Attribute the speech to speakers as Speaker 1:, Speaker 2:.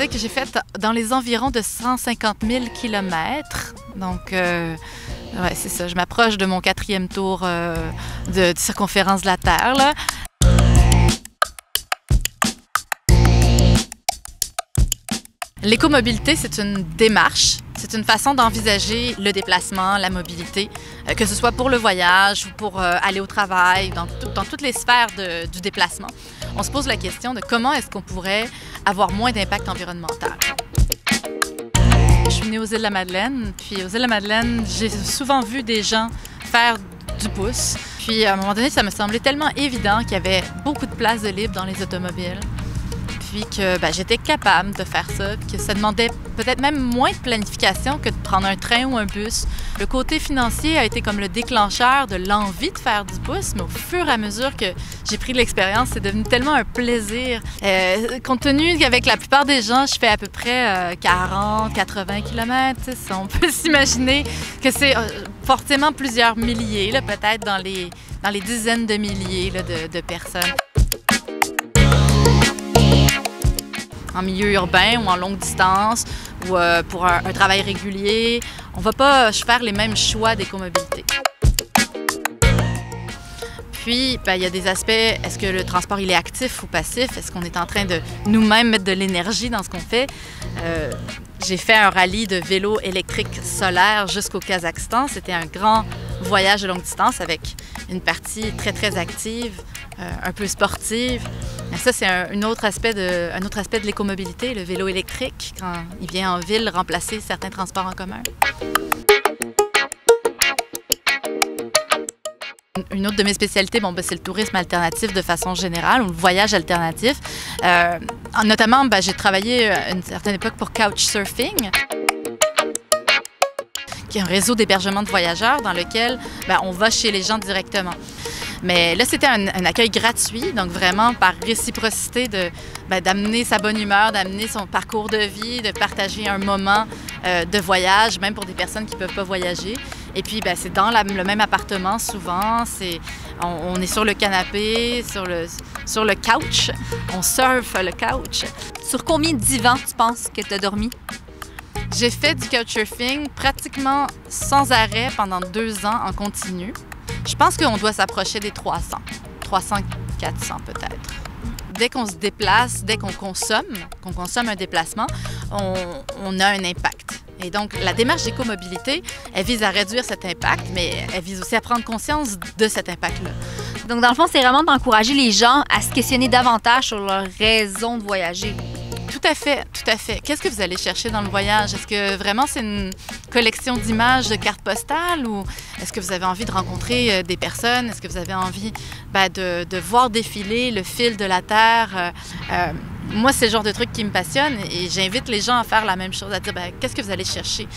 Speaker 1: que j'ai fait dans les environs de 150 000 kilomètres. Donc, ouais, c'est ça. Je m'approche de mon 4e tour de circonférence de la Terre, là. L'écomobilité, c'est une démarche, c'est une façon d'envisager le déplacement, la mobilité, que ce soit pour le voyage ou pour aller au travail, dans toutes les sphères du déplacement. On se pose la question de comment est-ce qu'on pourrait avoir moins d'impact environnemental. Je suis née aux Îles-de-la-Madeleine, puis aux Îles-de-la-Madeleine, j'ai souvent vu des gens faire du pouce. Puis à un moment donné, ça me semblait tellement évident qu'il y avait beaucoup de place de libre dans les automobiles. Puis que j'étais capable de faire ça, puis que ça demandait peut-être même moins de planification que de prendre un train ou un bus. Le côté financier a été comme le déclencheur de l'envie de faire du pouce, mais au fur et à mesure que j'ai pris de l'expérience, c'est devenu tellement un plaisir. Compte tenu qu'avec la plupart des gens, je fais à peu près 40, 80 km, on peut s'imaginer que c'est forcément plusieurs milliers, peut-être dans les dizaines de milliers là, de personnes. En milieu urbain ou en longue distance ou pour un travail régulier, on ne va pas faire les mêmes choix d'écomobilité. Puis, il y a des aspects, est-ce que le transport il est actif ou passif? Est-ce qu'on est en train de nous-mêmes mettre de l'énergie dans ce qu'on fait? J'ai fait un rallye de vélo électrique solaire jusqu'au Kazakhstan. C'était un grand voyage de longue distance avec une partie très, très active, un peu sportive. Et ça, c'est un autre aspect de l'écomobilité, le vélo électrique, quand il vient en ville remplacer certains transports en commun. Une autre de mes spécialités, c'est le tourisme alternatif de façon générale, ou le voyage alternatif. Notamment, j'ai travaillé à une certaine époque pour Couchsurfing, qui est un réseau d'hébergement de voyageurs dans lequel on va chez les gens directement. Mais là, c'était un accueil gratuit, donc vraiment par réciprocité d'amener sa bonne humeur, d'amener son parcours de vie, de partager un moment de voyage, même pour des personnes qui ne peuvent pas voyager. Et puis, c'est dans le même appartement souvent, on est sur le canapé, sur le couch, on surfe le couch.
Speaker 2: Sur combien de divans tu penses que tu as dormi?
Speaker 1: J'ai fait du couchsurfing pratiquement sans arrêt pendant 2 ans en continu. Je pense qu'on doit s'approcher des 300, 400 peut-être. Dès qu'on se déplace, dès qu'on consomme un déplacement, on a un impact. Et donc, la démarche d'écomobilité, elle vise à réduire cet impact, mais elle vise aussi à prendre conscience de cet impact-là.
Speaker 2: Donc, dans le fond, c'est vraiment d'encourager les gens à se questionner davantage sur leur raison de voyager.
Speaker 1: Tout à fait, tout à fait. Qu'est-ce que vous allez chercher dans le voyage? Est-ce que vraiment c'est une collection d'images, de cartes postales, ou est-ce que vous avez envie de rencontrer des personnes? Est-ce que vous avez envie de voir défiler le fil de la Terre? Moi, c'est le genre de truc qui me passionne et j'invite les gens à faire la même chose, à dire qu'est-ce que vous allez chercher?